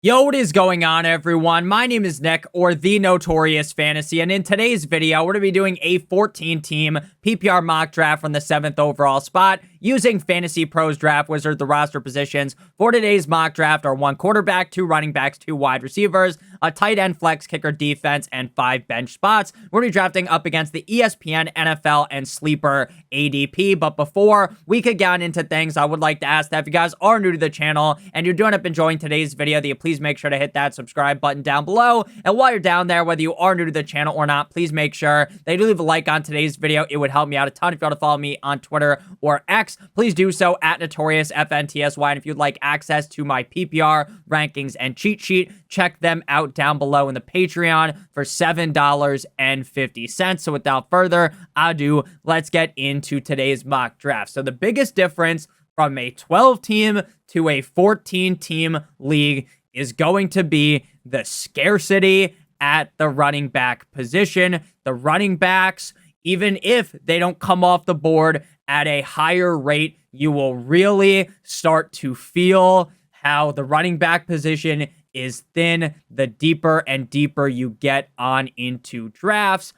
Yo, what is going on, everyone? My name is Nick, or the Notorious Fantasy, and in today's video, we're going to be doing a 14-team PPR mock draft from the 7th overall spot using FantasyPros Draft Wizard. The roster positions for today's mock draft are 1 quarterback, 2 running backs, 2 wide receivers, a tight end, flex, kicker, defense, and 5 bench spots. We're going to be drafting up against the ESPN, NFL, and Sleeper ADP, but before we could get into things, I would like to ask that if you guys are new to the channel and you're doing up enjoying today's video, that you please make sure to hit that subscribe button down below. And while you're down there, whether you are new to the channel or not, please make sure that you leave a like on today's video. It would help me out a ton. If you want to follow me on Twitter or X, please do so at NotoriousFantasy. And if you'd like access to my PPR rankings and cheat sheet, check them out down below in the Patreon for $7.50. So without further ado, let's get into today's mock draft. So the biggest difference from a 12-team to a 14-team league is going to be the scarcity at the running back position. The running backs, even if they don't come off the board at a higher rate, you will really start to feel how the running back position is thin the deeper and deeper you get on into drafts.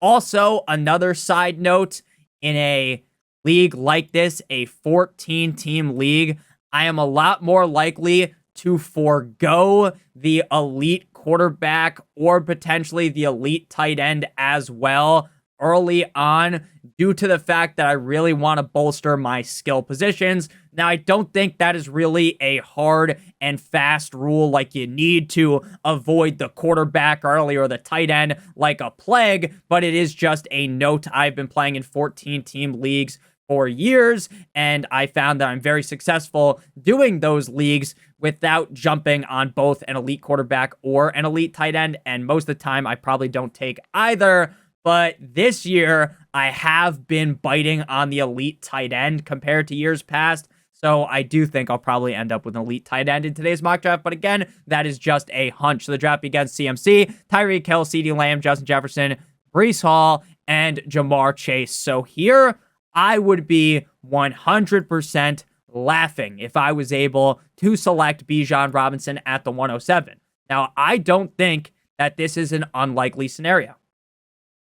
Also, another side note, in a league like this, a 14-team league, I am a lot more likely to forego the elite quarterback or potentially the elite tight end as well early on, due to the fact that I really want to bolster my skill positions. Now, I don't think that is really a hard and fast rule, like you need to avoid the quarterback early or the tight end like a plague, but it is just a note. I've been playing in 14-team leagues for years, and I found that I'm very successful doing those leagues without jumping on both an elite quarterback or an elite tight end, and most of the time I probably don't take either. But this year, I have been biting on the elite tight end compared to years past. So I do think I'll probably end up with an elite tight end in today's mock draft. But again, that is just a hunch. So the draft begins CMC, Tyreek Hill, CeeDee Lamb, Justin Jefferson, Breece Hall, and Jamar Chase. So here, I would be 100% laughing if I was able to select Bijan Robinson at the 107. Now, I don't think that this is an unlikely scenario,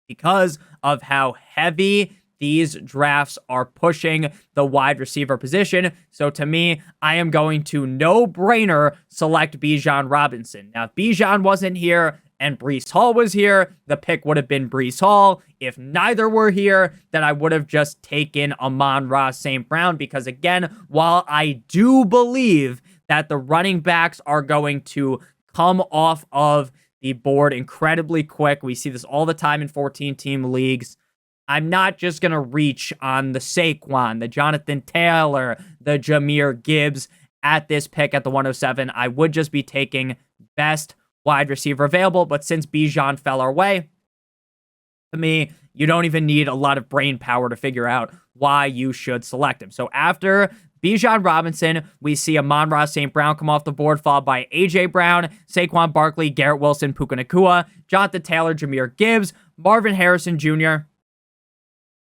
because of how heavy these drafts are pushing the wide receiver position. So to me, I am going to no-brainer select Bijan Robinson. Now, if Bijan wasn't here and Breece Hall was here, the pick would have been Breece Hall. If neither were here, then I would have just taken Amon-Ra St. Brown, because again, while I do believe that the running backs are going to come off of the board incredibly quick, we see this all the time in 14-team leagues, I'm not just going to reach on the Saquon, the Jonathan Taylor, the Jahmyr Gibbs at this pick at the 107. I would just be taking best wide receiver available, but since Bijan fell our way, to me, you don't even need a lot of brain power to figure out why you should select him. So after Bijan Robinson, we see Amon-Ra St. Brown come off the board, followed by A.J. Brown, Saquon Barkley, Garrett Wilson, Puka Nacua, Jonathan Taylor, Jahmyr Gibbs, Marvin Harrison Jr.,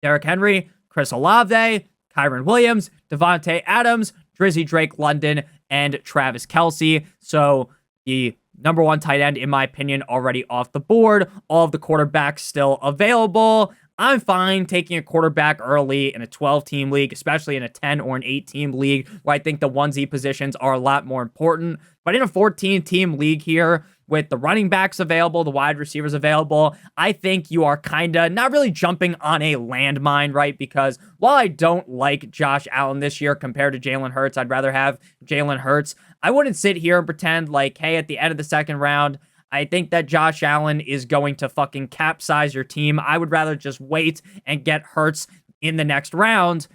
Derrick Henry, Chris Olave, Kyren Williams, Devontae Adams, Drizzy Drake London, and Travis Kelce. So the number 1 tight end, in my opinion, already off the board. All of the quarterbacks still available. I'm fine taking a quarterback early in a 12-team league, especially in a 10 or an 8-team league, where I think the 1Z positions are a lot more important. But in a 14-team league here, with the running backs available, the wide receivers available, I think you are kind of not really jumping on a landmine, right? Because while I don't like Josh Allen this year compared to Jalen Hurts, I'd rather have Jalen Hurts. I wouldn't sit here and pretend like, hey, at the end of the second round, I think that Josh Allen is going to fucking capsize your team. I would rather just wait and get Hurts in the next round.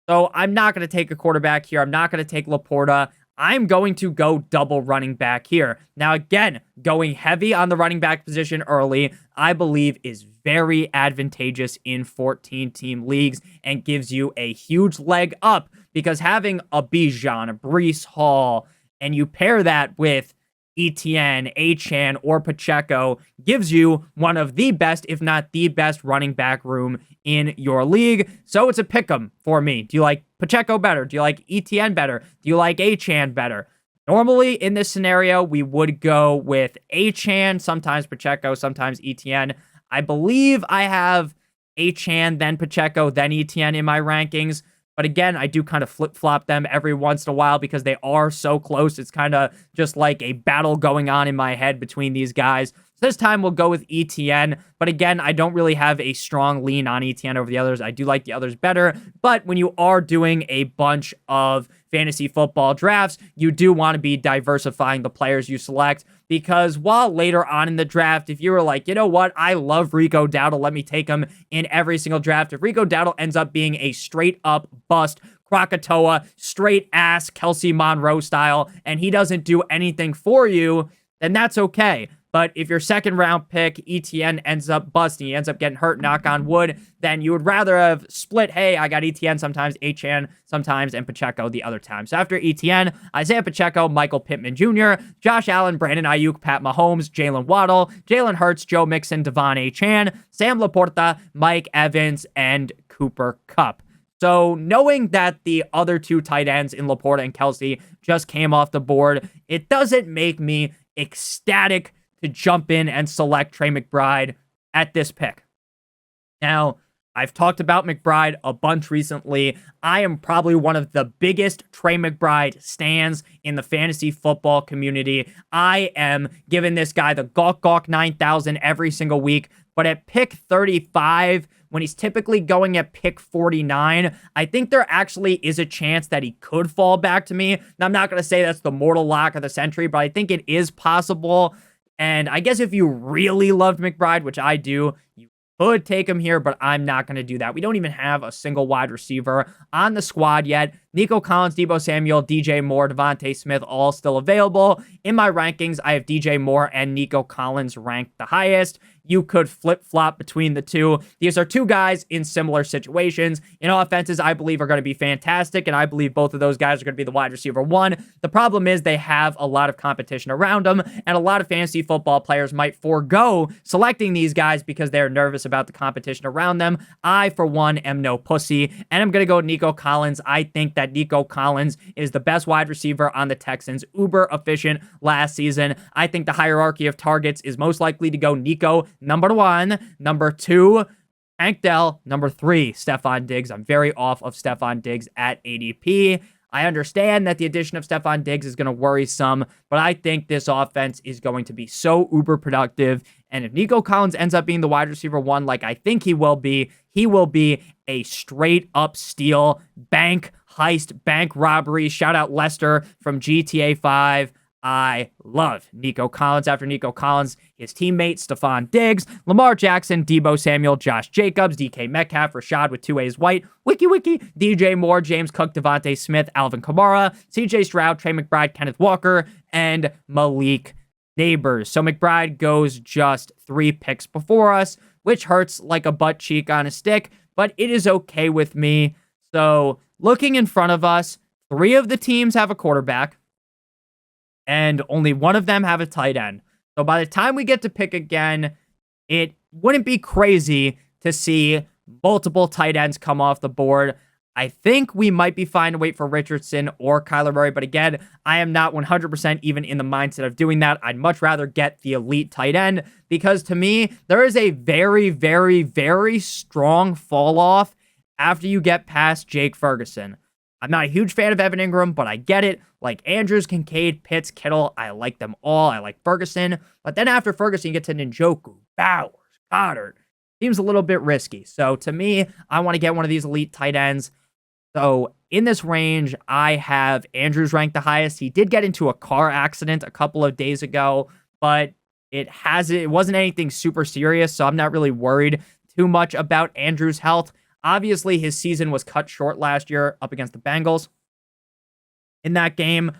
So I'm not going to take a quarterback here. I'm not going to take Laporta. I'm going to go double running back here. Now, again, going heavy on the running back position early, I believe is very advantageous in 14-team leagues and gives you a huge leg up, because having a Bijan, a Breece Hall, and you pair that with Etienne, Achane, or Pacheco gives you one of the best, if not the best, running back room in your league. So it's a pick 'em for me. Do you like Pacheco better? Do you like Etienne better? Do you like Achane better? Normally, in this scenario, we would go with Achane, sometimes Pacheco, sometimes ETN. I believe I have Achane, then Pacheco, then ETN in my rankings. But again, I do kind of flip-flop them every once in a while because they are so close. It's kind of just like a battle going on in my head between these guys. So this time we'll go with ETN. But again, I don't really have a strong lean on ETN over the others. I do like the others better. But when you are doing a bunch of fantasy football drafts, you do want to be diversifying the players you select, because while later on in the draft, if you were like, you know what, I love Rico Dowdle, let me take him in every single draft. If Rico Dowdle ends up being a straight up bust, Krakatoa, straight ass Kelsey Monroe style, and he doesn't do anything for you, then that's okay. But if your second round pick, ETN, ends up busting, he ends up getting hurt, knock on wood, then you would rather have split, hey, I got ETN sometimes, Achane sometimes, and Pacheco the other time. So after ETN, Isaiah Pacheco, Michael Pittman Jr., Josh Allen, Brandon Ayuk, Pat Mahomes, Jalen Waddle, Jalen Hurts, Joe Mixon, Devon Achane, Sam Laporta, Mike Evans, and Cooper Kupp. So knowing that the other two tight ends in Laporta and Kelsey just came off the board, it doesn't make me ecstatic to jump in and select Trey McBride at this pick. Now, I've talked about McBride a bunch recently. I am probably one of the biggest Trey McBride stans in the fantasy football community. I am giving this guy the Gawk 9000 every single week, but at pick 35, when he's typically going at pick 49, I think there actually is a chance that he could fall back to me. Now, I'm not going to say that's the mortal lock of the century, but I think it is possible. And I guess if you really loved McBride, which I do, you could take him here, but I'm not going to do that. We don't even have a single wide receiver on the squad yet. Nico Collins, Deebo Samuel, DJ Moore, Devontae Smith, all still available. In my rankings, I have DJ Moore and Nico Collins ranked the highest. You could flip-flop between the two. These are two guys in similar situations. In offenses, I believe are going to be fantastic, and I believe both of those guys are going to be the wide receiver one. The problem is they have a lot of competition around them, and a lot of fantasy football players might forego selecting these guys because they're nervous about the competition around them. I, for one, am no pussy, and I'm going to go Nico Collins. I think that Nico Collins is the best wide receiver on the Texans, uber efficient last season. I think the hierarchy of targets is most likely to go Nico, number one, number two, Hank Dell, number three, Stephon Diggs. I'm very off of Stephon Diggs at ADP. I understand that the addition of Stephon Diggs is going to worry some, but I think this offense is going to be so uber productive. And if Nico Collins ends up being the wide receiver one, like I think he will be a straight up steal, bank heist, bank robbery. Shout out Lester from GTA 5. I love Nico Collins. After Nico Collins, his teammate Stephon Diggs, Lamar Jackson, Deebo Samuel, Josh Jacobs, DK Metcalf, Rashad with 2 A's White, Wiki, DJ Moore, James Cook, Devontae Smith, Alvin Kamara, CJ Stroud, Trey McBride, Kenneth Walker, and Malik Neighbors. So McBride goes just 3 picks before us, which hurts like a butt cheek on a stick, but it is okay with me. So looking in front of us, 3 of the teams have a quarterback, and only one of them have a tight end. So by the time we get to pick again, it wouldn't be crazy to see multiple tight ends come off the board. I think we might be fine to wait for Richardson or Kyler Murray, but again, I am not 100% even in the mindset of doing that. I'd much rather get the elite tight end, because to me, there is a very, very, very strong fall off after you get past Jake Ferguson. I'm not a huge fan of Evan Ingram, but I get it. Like Andrews, Kincaid, Pitts, Kittle, I like them all. I like Ferguson. But then after Ferguson, you get to Njoku, Bowers, Goddard. Seems a little bit risky. So to me, I want to get one of these elite tight ends. So in this range, I have Andrews ranked the highest. He did get into a car accident a couple of days ago, but it wasn't anything super serious, so I'm not really worried too much about Andrews' health. Obviously, his season was cut short last year up against the Bengals in that game,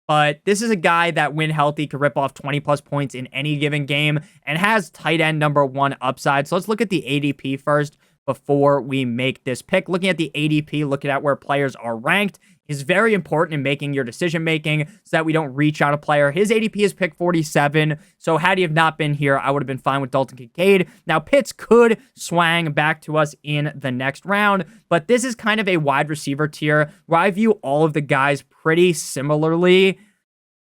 but this is a guy that, when healthy, could rip off 20-plus points in any given game and has tight end number 1 upside. So let's look at the ADP first before we make this pick. Looking at the ADP, looking at where players are ranked, is very important in making your decision-making so that we don't reach on a player. His ADP is pick 47, so had he have not been here, I would have been fine with Dalton Kincaid. Now, Pitts could swang back to us in the next round, but this is kind of a wide receiver tier where I view all of the guys pretty similarly.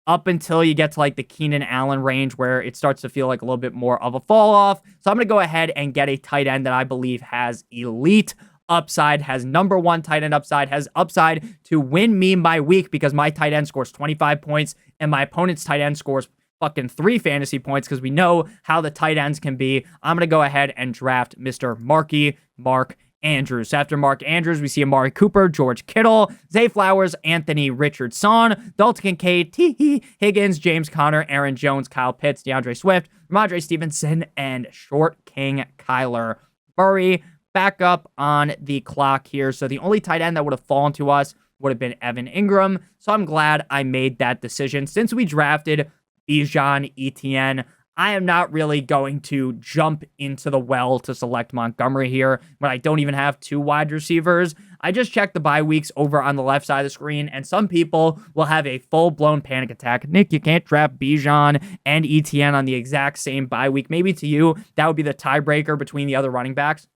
up until you get to like the Keenan Allen range where it starts to feel like a little bit more of a fall off. So I'm going to go ahead and get a tight end that I believe has elite upside, has number one tight end upside, has upside to win me my week because my tight end scores 25 points and my opponent's tight end scores fucking 3 fantasy points because we know how the tight ends can be. I'm going to go ahead and draft Mr. Mark Andrews. After Mark Andrews, we see Amari Cooper, George Kittle, Zay Flowers, Anthony Richardson, Dalton Kincaid, T. Higgins, James Conner, Aaron Jones, Kyle Pitts, DeAndre Swift, Ramondre Stevenson, and Short King Kyler Murray. Back up on the clock here. So the only tight end that would have fallen to us would have been Evan Ingram. So I'm glad I made that decision. Since we drafted Bijan, Etienne, I am not really going to jump into the well to select Montgomery here when I don't even have 2 wide receivers. I just checked the bye weeks over on the left side of the screen, and some people will have a full-blown panic attack. Nick, you can't draft Bijan and Etienne on the exact same bye week. Maybe to you, that would be the tiebreaker between the other running backs.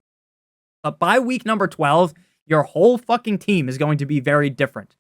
But by week number 12, your whole fucking team is going to be very different.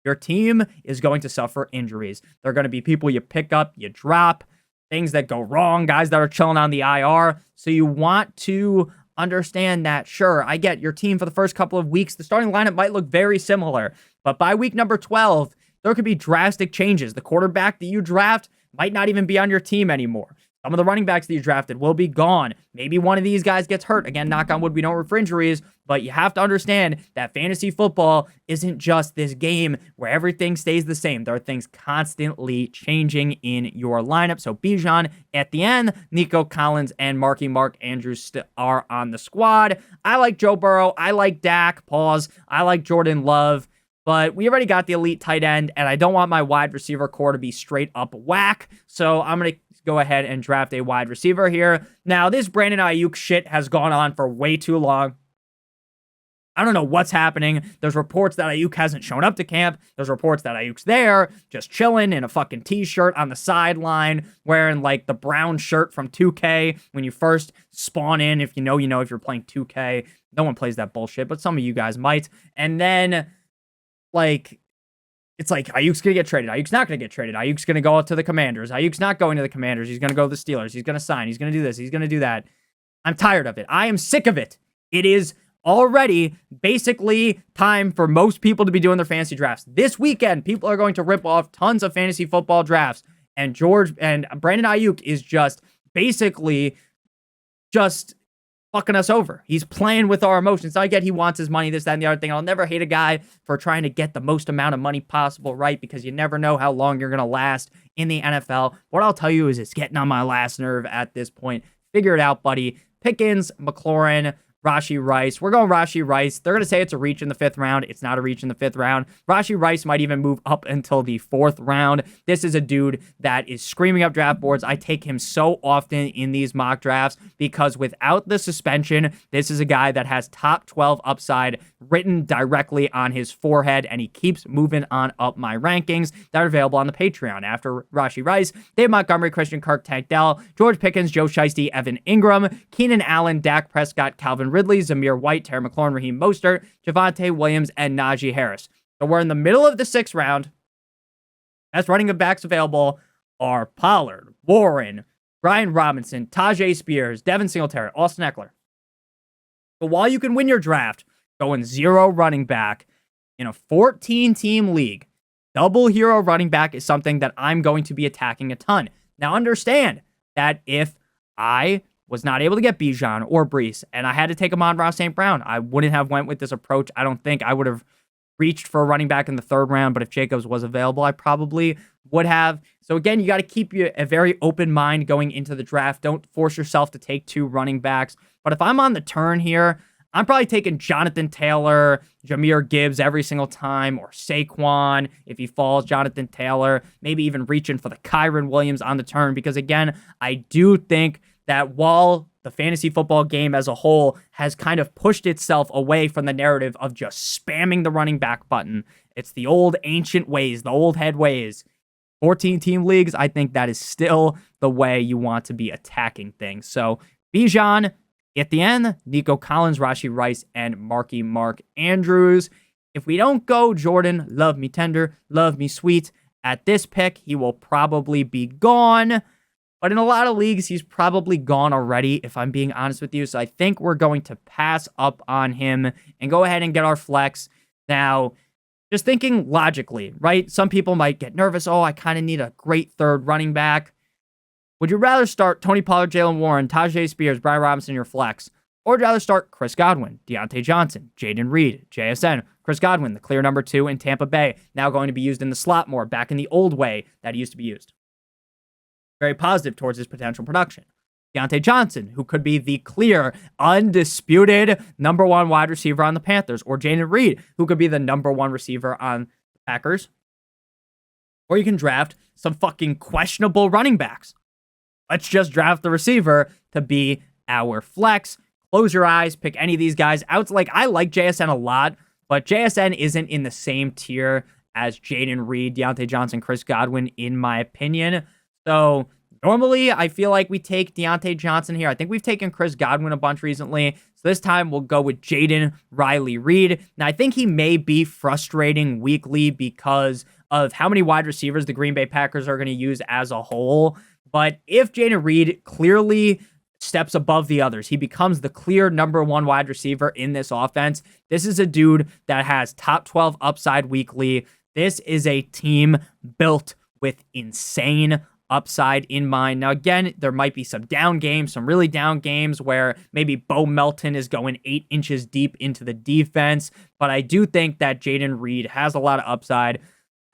Your team is going to suffer injuries. They're going to be people you pick up, you drop, things that go wrong, guys that are chilling on the IR. So you want to understand that, sure, I get your team for the first couple of weeks. The starting lineup might look very similar, but by week number 12, there could be drastic changes. The quarterback that you draft might not even be on your team anymore. Some of the running backs that you drafted will be gone. Maybe one of these guys gets hurt. Again, knock on wood, we don't root for injuries, but you have to understand that fantasy football isn't just this game where everything stays the same. There are things constantly changing in your lineup. So Bijan at the end, Nico Collins and Mark Andrews are on the squad. I like Joe Burrow. I like Dak. Pause. I like Jordan Love. But we already got the elite tight end, and I don't want my wide receiver core to be straight up whack. So I'm going to go ahead and draft a wide receiver here. Now, this Brandon Ayuk shit has gone on for way too long. I don't know what's happening. There's reports that Ayuk hasn't shown up to camp. There's reports that Ayuk's there, just chilling in a fucking t-shirt on the sideline, wearing like the brown shirt from 2K when you first spawn in. If you know, if you're playing 2K. No one plays that bullshit, but some of you guys might. And then, like, it's like Ayuk's going to get traded. Ayuk's not going to get traded. Ayuk's going to go out to the Commanders. Ayuk's not going to the Commanders. He's going to go to the Steelers. He's going to sign. He's going to do this. He's going to do that. I'm tired of it. I am sick of it. It is already basically time for most people to be doing their fantasy drafts. This weekend, people are going to rip off tons of fantasy football drafts. And Brandon Ayuk is just basically just fucking us over. He's playing with our emotions. I get he wants his money, this, that, and the other thing. I'll never hate a guy for trying to get the most amount of money possible, right? Because you never know how long you're going to last in the NFL. What I'll tell you is it's getting on my last nerve at this point. Figure it out, buddy. Pickens, McLaurin, Rashee Rice. We're going Rashee Rice. They're going to say it's a reach in the 5th round. It's not a reach in the 5th round. Rashee Rice might even move up until the 4th round. This is a dude that is screaming up draft boards. I take him so often in these mock drafts because without the suspension, this is a guy that has top 12 upside written directly on his forehead, and he keeps moving on up my rankings that are available on the Patreon. After Rashee Rice, Dave Montgomery, Christian Kirk, Tank Dell, George Pickens, Joe Shiesty, Evan Ingram, Keenan Allen, Dak Prescott, Calvin Ridley, Zamir White, Terry McLaurin, Raheem Mostert, Javonte Williams, and Najee Harris. So we're in the middle of the 6th round. Best running backs available are Pollard, Warren, Brian Robinson, Tajay Spears, Devin Singletary, Austin Eckler. But while you can win your draft going 0 running back in a 14-team league, double hero running back is something that I'm going to be attacking a ton. Now understand that if I was not able to get Bijan or Brees, and I had to take Amon-Ra St. Brown, I wouldn't have went with this approach. I don't think I would have reached for a running back in the 3rd round, but if Jacobs was available, I probably would have. So again, you got to keep a very open mind going into the draft. Don't force yourself to take 2 running backs. But if I'm on the turn here, I'm probably taking Jonathan Taylor, Jahmyr Gibbs every single time, or Saquon if he falls, Jonathan Taylor, maybe even reaching for the Kyren Williams on the turn, because again, I do think that while the fantasy football game as a whole has kind of pushed itself away from the narrative of just spamming the running back button, it's the old ancient ways, the old head ways. 14-team leagues, I think that is still the way you want to be attacking things. So Bijan at the end, Nico Collins, Rashee Rice, and Mark Andrews. If we don't go Jordan, love me tender, love me sweet, At this pick, he will probably be gone. But in a lot of leagues, he's probably gone already, if I'm being honest with you. So I think we're going to pass up on him and go ahead and get our flex. Now, just thinking logically, right? Some people might get nervous. Oh, I kind of need a great third running back. Would you rather start Tony Pollard, Jalen Warren, Tajay Spears, Brian Robinson, your flex? Or would you rather start Chris Godwin, Deontay Johnson, Jaden Reed, JSN? Chris Godwin, the clear number 2 in Tampa Bay, now going to be used in the slot more, back in the old way that he used to be used. Very positive towards his potential production. Deontay Johnson, who could be the clear, undisputed number 1 wide receiver on the Panthers, or Jaden Reed, who could be the number 1 receiver on the Packers. Or you can draft some fucking questionable running backs. Let's just draft the receiver to be our flex. Close your eyes, pick any of these guys out. I like JSN a lot, but JSN isn't in the same tier as Jaden Reed, Deontay Johnson, Chris Godwin, in my opinion. So normally, I feel like we take Deontay Johnson here. I think we've taken Chris Godwin a bunch recently. So this time, we'll go with Jaden Riley Reed. Now, I think he may be frustrating weekly because of how many wide receivers the Green Bay Packers are going to use as a whole. But if Jaden Reed clearly steps above the others, he becomes the clear number 1 wide receiver in this offense. This is a dude that has top 12 upside weekly. This is a team built with insane upside in mind. Now, again, there might be some down games, some really down games where maybe Bo Melton is going 8 inches deep into the defense, but I do think that Jaden Reed has a lot of upside.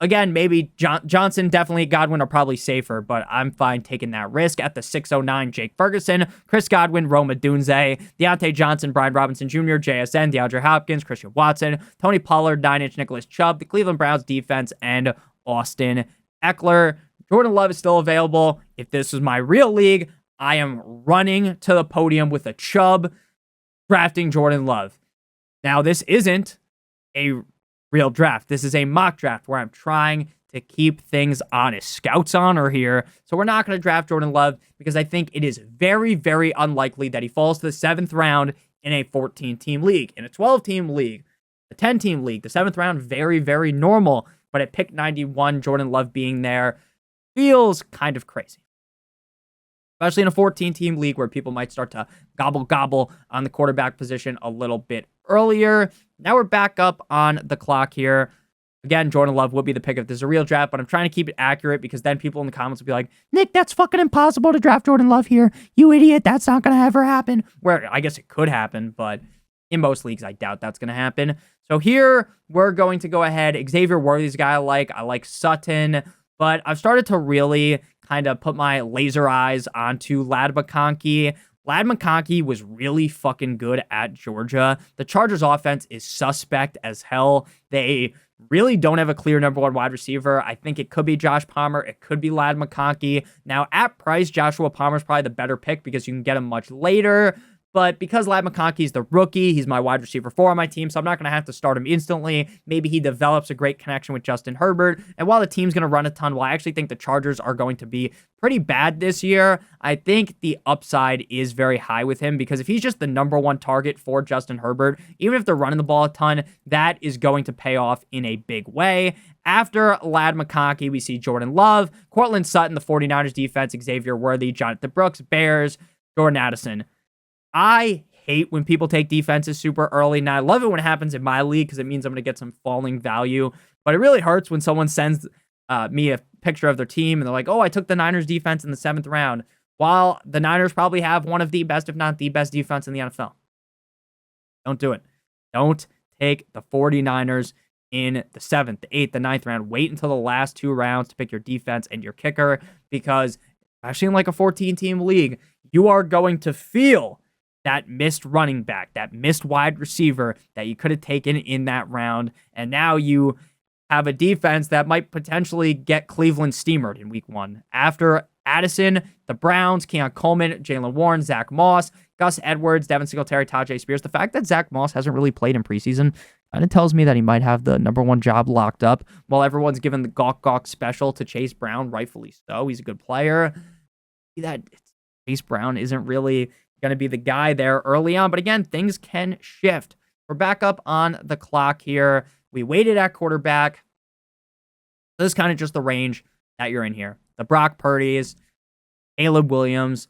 Again, maybe Johnson, definitely Godwin are probably safer, but I'm fine taking that risk. At the 609, Jake Ferguson, Chris Godwin, Rome Odunze, Deontay Johnson, Brian Robinson Jr., JSN, DeAndre Hopkins, Christian Watson, Tony Pollard, 9-inch Nicholas Chubb, the Cleveland Browns defense, and Austin Eckler. Jordan Love is still available. If this was my real league, I am running to the podium with a Chubb, drafting Jordan Love. Now, this isn't a real draft. This is a mock draft where I'm trying to keep things honest. Scout's honor here. So we're not going to draft Jordan Love because I think it is very, very unlikely that he falls to the 7th round in a 14-team league. In a 12-team league, a 10-team league, the 7th round, very, very normal. But at pick 91, Jordan Love being there feels kind of crazy. Especially in a 14-team league where people might start to gobble on the quarterback position a little bit earlier. Now we're back up on the clock here. Again, Jordan Love would be the pick if this is a real draft, but I'm trying to keep it accurate because then people in the comments will be like, Nick, that's fucking impossible to draft Jordan Love here. You idiot. That's not going to ever happen. Where I guess it could happen, but in most leagues, I doubt that's going to happen. So here we're going to go ahead. Xavier Worthy's a guy I like Sutton, but I've started to really kind of put my laser eyes onto Ladd McConkey. Ladd McConkey was really fucking good at Georgia. The Chargers offense is suspect as hell. They really don't have a clear number 1 wide receiver. I think it could be Josh Palmer. It could be Ladd McConkey. Now, at price, Joshua Palmer is probably the better pick because you can get him much later. But because Ladd McConkey's the rookie, he's my wide receiver 4 on my team, so I'm not going to have to start him instantly. Maybe he develops a great connection with Justin Herbert. And while the team's going to run a ton, while I actually think the Chargers are going to be pretty bad this year, I think the upside is very high with him because if he's just the number 1 target for Justin Herbert, even if they're running the ball a ton, that is going to pay off in a big way. After Ladd McConkey, we see Jordan Love, Cortland Sutton, the 49ers defense, Xavier Worthy, Jonathan Brooks, Bears, Jordan Addison. I hate when people take defenses super early. Now, I love it when it happens in my league because it means I'm going to get some falling value. But it really hurts when someone sends me a picture of their team and they're like, oh, I took the Niners defense in the 7th round. While the Niners probably have one of the best, if not the best defense in the NFL. Don't do it. Don't take the 49ers in the 7th, the 8th, the 9th round. Wait until the last 2 rounds to pick your defense and your kicker because especially in like a 14-team league, you are going to feel that missed running back, that missed wide receiver that you could have taken in that round. And now you have a defense that might potentially get Cleveland steamered in week 1. After Addison, the Browns, Keon Coleman, Jalen Warren, Zach Moss, Gus Edwards, Devin Singletary, Tajay Spears. The fact that Zach Moss hasn't really played in preseason kind of tells me that he might have the number 1 job locked up while everyone's given the gawk special to Chase Brown, rightfully so. He's a good player. That Chase Brown isn't really going to be the guy there early on. But again, things can shift. We're back up on the clock here. We waited at quarterback. This is kind of just the range that you're in here. The Brock Purdy's, Caleb Williams,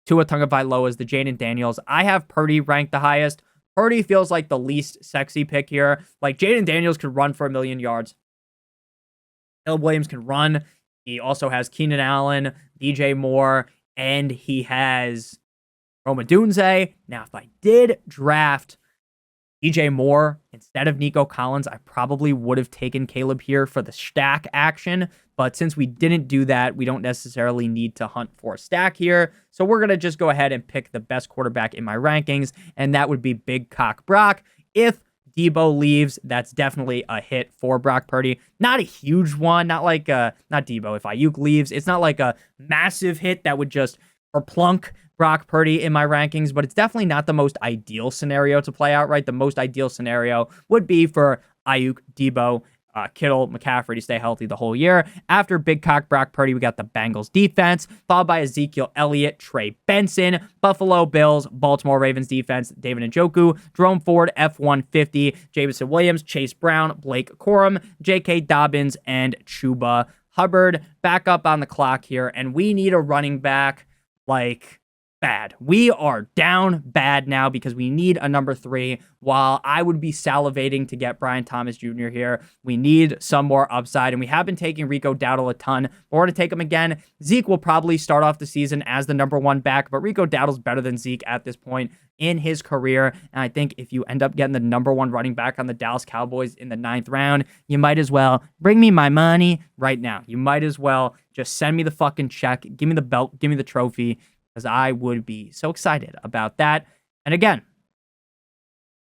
Tua Tagovailoa's, the Jaden Daniels. I have Purdy ranked the highest. Purdy feels like the least sexy pick here. Like, Jaden Daniels could run for 1,000,000 yards. Caleb Williams can run. He also has Keenan Allen, DJ Moore, and he has Rome Odunze. Now, if I did draft DJ Moore instead of Nico Collins, I probably would have taken Caleb here for the stack action. But since we didn't do that, we don't necessarily need to hunt for a stack here. So we're going to just go ahead and pick the best quarterback in my rankings, and that would be Big Cock Brock. If Debo leaves, that's definitely a hit for Brock Purdy. Not a huge one, not like not Debo. If Ayuk leaves, it's not like a massive hit that would just plunk Brock Purdy in my rankings, but it's definitely not the most ideal scenario to play out, right? The most ideal scenario would be for Ayuk, Debo, Kittle, McCaffrey to stay healthy the whole year. After Big Cock Brock Purdy, we got the Bengals defense, followed by Ezekiel Elliott, Trey Benson, Buffalo Bills, Baltimore Ravens defense, David Njoku, Jerome Ford, F-150, Jameson Williams, Chase Brown, Blake Corum, J.K. Dobbins, and Chuba Hubbard. Back up on the clock here, and we need a running back like bad. We are down bad now because we need a number 3. While I would be salivating to get Brian Thomas Jr. here, we need some more upside, and we have been taking Rico Dowdle a ton. We're going to take him again. Zeke will probably start off the season as the number 1 back, but Rico Dowdle's better than Zeke at this point in his career, and I think if you end up getting the number 1 running back on the Dallas Cowboys in the 9th round, you might as well bring me my money right now. You might as well just send me the fucking check, give me the belt, give me the trophy, because I would be so excited about that. And again,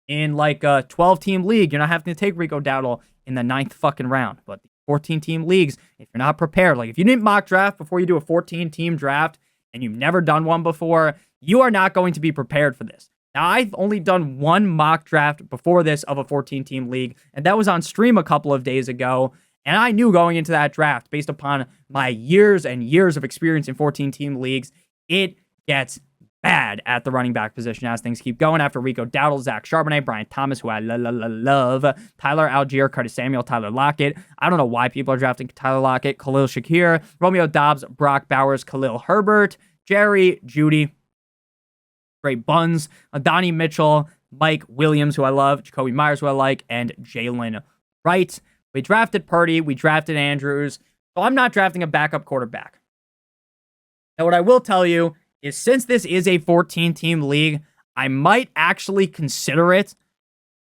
in like a 12-team league, you're not having to take Rico Dowdle in the 9th fucking round. But 14-team leagues, if you're not prepared, like if you didn't mock draft before you do a 14-team draft and you've never done one before, you are not going to be prepared for this. Now, I've only done one mock draft before this of a 14-team league, and that was on stream a couple of days ago. And I knew going into that draft, based upon my years and years of experience in 14-team leagues, it gets bad at the running back position as things keep going. After Rico Dowdle, Zach Charbonnet, Brian Thomas, who I love, Tyler Algier, Curtis Samuel, Tyler Lockett. I don't know why people are drafting Tyler Lockett, Khalil Shakir, Romeo Doubs, Brock Bowers, Khalil Herbert, Jerry Jeudy, Trey Buns, Adonai Mitchell, Mike Williams, who I love, Jacoby Myers, who I like, and Jalen Wright. We drafted Purdy, we drafted Andrews, so I'm not drafting a backup quarterback. Now, what I will tell you is since this is a 14-team league, I might actually consider it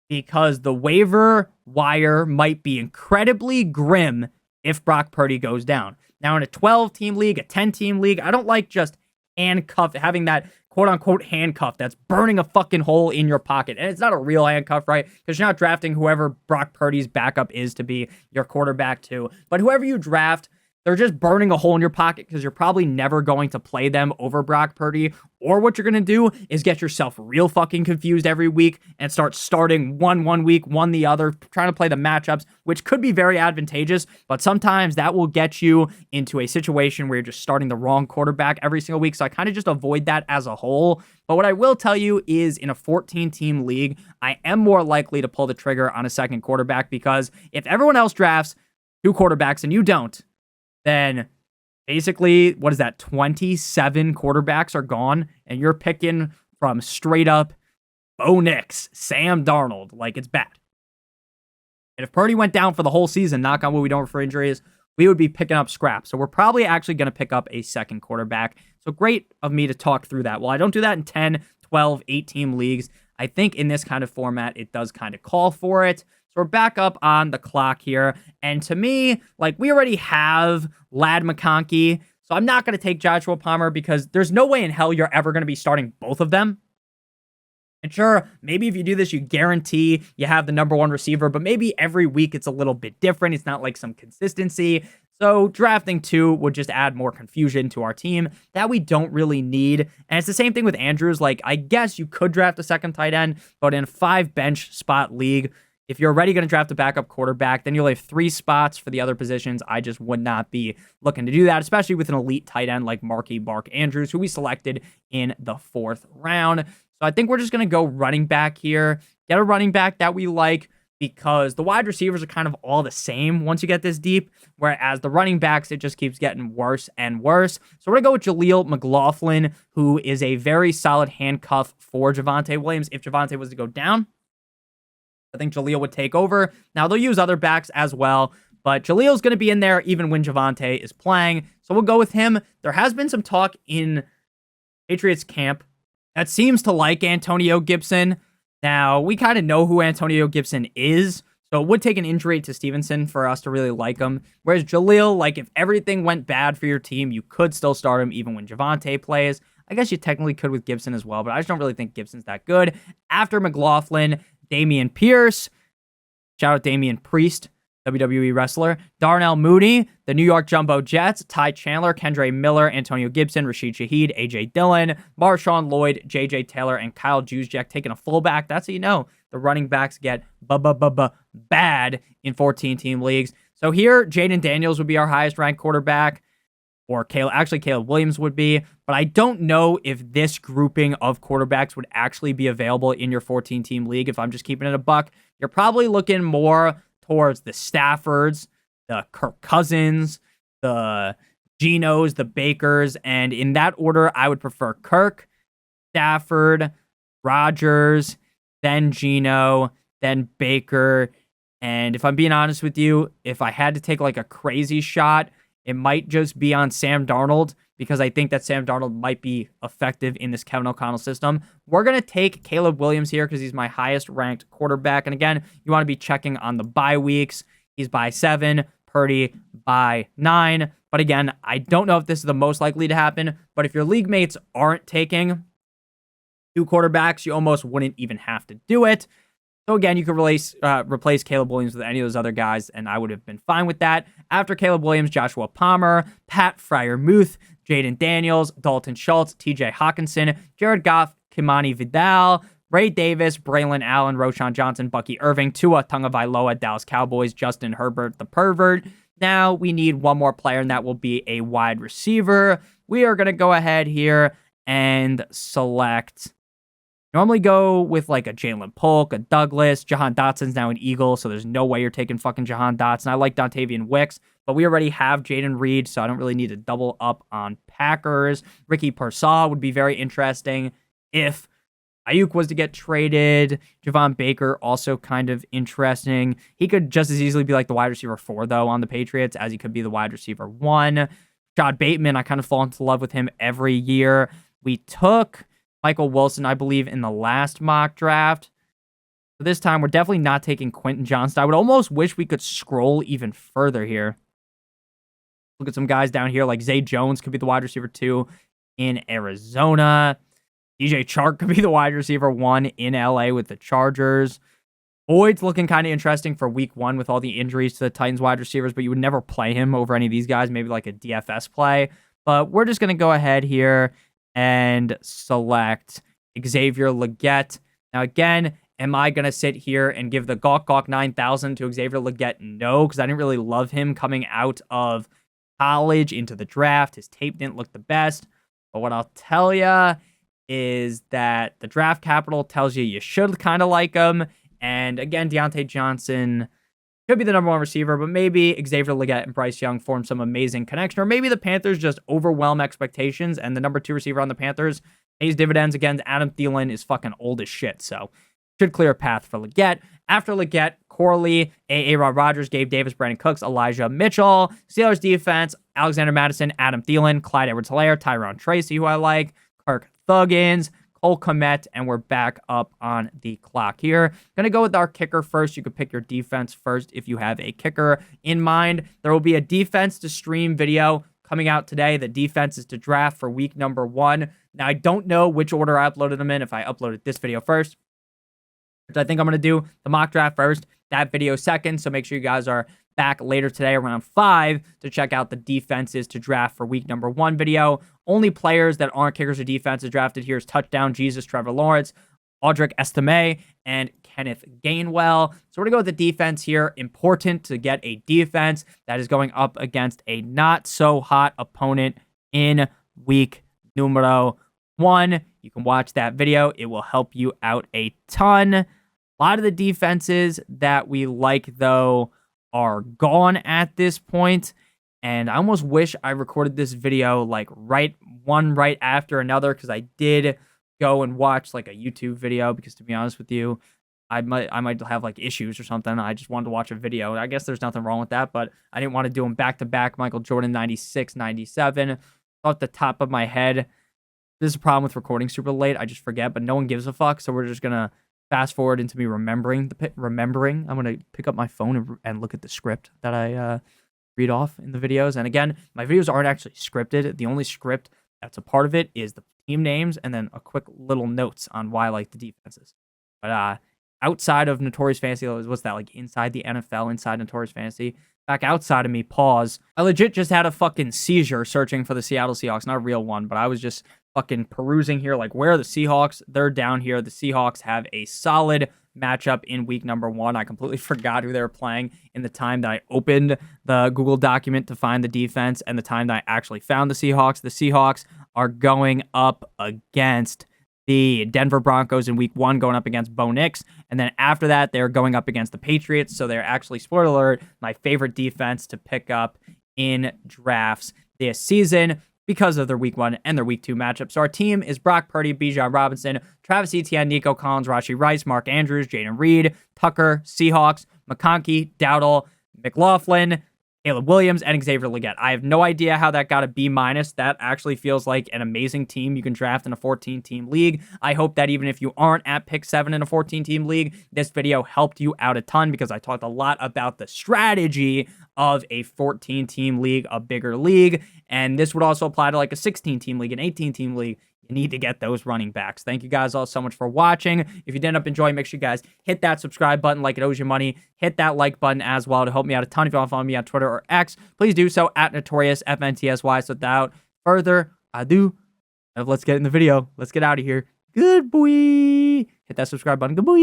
because the waiver wire might be incredibly grim if Brock Purdy goes down. Now, in a 12-team league, a 10-team league, I don't like just having that quote-unquote handcuff that's burning a fucking hole in your pocket. And it's not a real handcuff, right? Because you're not drafting whoever Brock Purdy's backup is to be your quarterback too. But whoever you draft, they're just burning a hole in your pocket because you're probably never going to play them over Brock Purdy. Or what you're going to do is get yourself real fucking confused every week and start starting one week, one the other, trying to play the matchups, which could be very advantageous. But sometimes that will get you into a situation where you're just starting the wrong quarterback every single week. So I kind of just avoid that as a whole. But what I will tell you is in a 14-team league, I am more likely to pull the trigger on a second quarterback because if everyone else drafts 2 quarterbacks and you don't, then basically, what is that? 27 quarterbacks are gone, and you're picking from straight up Bo Nix, Sam Darnold. Like, it's bad. And if Purdy went down for the whole season, knock on wood, we don't for injuries, we would be picking up scraps. So we're probably actually going to pick up a second quarterback. So great of me to talk through that. Well, I don't do that in 10, 12, 8-team leagues. I think in this kind of format, it does kind of call for it. So we're back up on the clock here. And to me, like, we already have Ladd McConkey. So I'm not going to take Joshua Palmer because there's no way in hell you're ever going to be starting both of them. And sure, maybe if you do this, you guarantee you have the number 1 receiver, but maybe every week it's a little bit different. It's not like some consistency. So drafting 2 would just add more confusion to our team that we don't really need. And it's the same thing with Andrews. Like, I guess you could draft a second tight end, but in a 5 bench spot league, if you're already going to draft a backup quarterback, then you'll have 3 spots for the other positions. I just would not be looking to do that, especially with an elite tight end like Marky Mark Andrews, who we selected in the 4th round. So I think we're just going to go running back here, get a running back that we like. because the wide receivers are kind of all the same once you get this deep, whereas the running backs, it just keeps getting worse and worse. So we're going to go with Jaleel McLaughlin, who is a very solid handcuff for Javonte Williams. If Javonte was to go down, I think Jaleel would take over. Now, they'll use other backs as well, but Jaleel's going to be in there even when Javonte is playing. So we'll go with him. There has been some talk in Patriots camp that seems to like Antonio Gibson. Now, we kind of know who Antonio Gibson is, so it would take an injury to Stevenson for us to really like him. Whereas Jaleel, like, if everything went bad for your team, you could still start him even when Javonte plays. I guess you technically could with Gibson as well, but I just don't really think Gibson's that good. After McLaughlin, Damian Pierce. Shout out Damian Priest, WWE wrestler. Darnell Mooney, the New York Jumbo Jets. Ty Chandler, Kendre Miller, Antonio Gibson, Rashid Shaheed, A.J. Dillon, Marshawn Lloyd, J.J. Taylor, and Kyle Juszczyk taking a fullback. That's how you know the running backs get bad in 14-team leagues. So here, Jaden Daniels would be our highest-ranked quarterback, or Caleb Williams would be, but I don't know if this grouping of quarterbacks would actually be available in your 14-team league. If I'm just keeping it a buck, you're probably looking more towards the Staffords, the Kirk Cousins, the Genos, the Bakers, and in that order, I would prefer Kirk, Stafford, Rodgers, then Geno, then Baker, and if I'm being honest with you, if I had to take like a crazy shot, it might just be on Sam Darnold, because I think that Sam Darnold might be effective in this Kevin O'Connell system. We're going to take Caleb Williams here because he's my highest ranked quarterback. And again, you want to be checking on the bye weeks. He's by 7, Purdy by 9. But again, I don't know if this is the most likely to happen. But if your league mates aren't taking 2 quarterbacks, you almost wouldn't even have to do it. So again, you could replace Caleb Williams with any of those other guys, and I would have been fine with that. After Caleb Williams, Joshua Palmer, Pat Freiermuth, Jaden Daniels, Dalton Schultz, TJ Hawkinson, Jared Goff, Kimani Vidal, Ray Davis, Braylon Allen, Roshan Johnson, Bucky Irving, Tua Tagovailoa, Dallas Cowboys, Justin Herbert, the pervert. Now we need one more player, and that will be a wide receiver. We are going to go ahead here and select... Normally go with like a Jalen Polk, a Douglas. Jahan Dotson's now an Eagle, so there's no way you're taking fucking Jahan Dotson. I like Dontavian Wicks, but we already have Jaden Reed, so I don't really need to double up on Packers. Ricky Pearsall would be very interesting if Ayuk was to get traded. Javon Baker, also kind of interesting. He could just as easily be like the wide receiver 4, though, on the Patriots, as he could be the wide receiver 1. Rashad Bateman, I kind of fall into love with him every year. We took Michael Wilson, I believe, in the last mock draft. But this time, we're definitely not taking Quentin Johnston. I would almost wish we could scroll even further here. Look at some guys down here, like Zay Jones could be the wide receiver 2 in Arizona. DJ Chark could be the wide receiver 1 in LA with the Chargers. Boyd's looking kind of interesting for week 1 with all the injuries to the Titans wide receivers, but you would never play him over any of these guys, maybe like a DFS play. But we're just going to go ahead here and select Xavier Legette. Now, again, am I going to sit here and give the Gawk 9000 to Xavier Legette? No, because I didn't really love him coming out of college into the draft. His tape didn't look the best. But what I'll tell you is that the draft capital tells you should kind of like him. And again, Deontay Johnson could be the number 1 receiver, but maybe Xavier Legette and Bryce Young form some amazing connection, or maybe the Panthers just overwhelm expectations and the number 2 receiver on the Panthers pays dividends. Again, Adam Thielen is fucking old as shit, so should clear a path for Legette. After Legette, Corley, Rod Rodgers, Gabe Davis, Brandon Cooks, Elijah Mitchell, Steelers defense, Alexander Mattison, Adam Thielen, Clyde Edwards-Helaire, Tyron Tracy, who I like, Kirk Thuggins, Cole Kmet, and we're back up on the clock here. Gonna go with our kicker first. You could pick your defense first if you have a kicker in mind. There will be a defense to stream video coming out today. The defense is to draft for week number 1. Now, I don't know which order I uploaded them in, if I uploaded this video first, which I think I'm gonna do the mock draft first, that video second. So make sure you guys are back later today around 5 to check out the defenses to draft for week number 1 video. Only players that aren't kickers or defenses drafted here is Touchdown Jesus, Trevor Lawrence, Audric Estime, and Kenneth Gainwell. So we're going to go with the defense here. Important to get a defense that is going up against a not-so-hot opponent in week numero 1. You can watch that video. It will help you out a ton. A lot of the defenses that we like, though, are gone at this point. And I almost wish I recorded this video like right after another, because I did go and watch like a YouTube video, because to be honest with you, I might have like issues or something. I just wanted to watch a video. I guess there's nothing wrong with that, but I didn't want to do them back to back. Michael Jordan 96, 97. Off the top of my head, this is a problem with recording super late. I just forget, but no one gives a fuck. So we're just gonna fast forward into me remembering. I'm gonna pick up my phone and look at the script that I read off in the videos. And again, my videos aren't actually scripted. The only script that's a part of it is the team names and then a quick little notes on why I like the defenses. But outside of Notorious Fantasy, what's that, like inside the NFL, inside Notorious Fantasy? Back outside of me, pause. I legit just had a fucking seizure searching for the Seattle Seahawks. Not a real one, but I was just fucking perusing here. Like, where are the Seahawks? They're down here. The Seahawks have a solid matchup in week number 1. I completely forgot who they were playing in the time that I opened the Google document to find the defense and the time that I actually found the Seahawks. The Seahawks are going up against the Denver Broncos in week 1, going up against Bo Nix. And then after that, they're going up against the Patriots. So they're actually, spoiler alert, my favorite defense to pick up in drafts this season because of their week 1 and their week 2 matchup. So our team is Brock Purdy, Bijan Robinson, Travis Etienne, Nico Collins, Rashee Rice, Mark Andrews, Jaden Reed, Tucker, Seahawks, McConkey, Dowdle, McLaughlin, Caleb Williams, and Xavier Legette. I have no idea how that got a B-. That actually feels like an amazing team you can draft in a 14-team league. I hope that even if you aren't at pick 7 in a 14-team league, this video helped you out a ton, because I talked a lot about the strategy of a 14-team league, a bigger league, and this would also apply to like a 16-team league, an 18-team league. You need to get those running backs. Thank you guys all so much for watching. If you did end up enjoying, make sure you guys hit that subscribe button like it owes you money. Hit that like button as well to help me out a ton. If you want to follow me on Twitter or X, please do so at NotoriousFantasy. So without further ado, let's get in the video. Let's get out of here. Good boy. Hit that subscribe button. Good boy.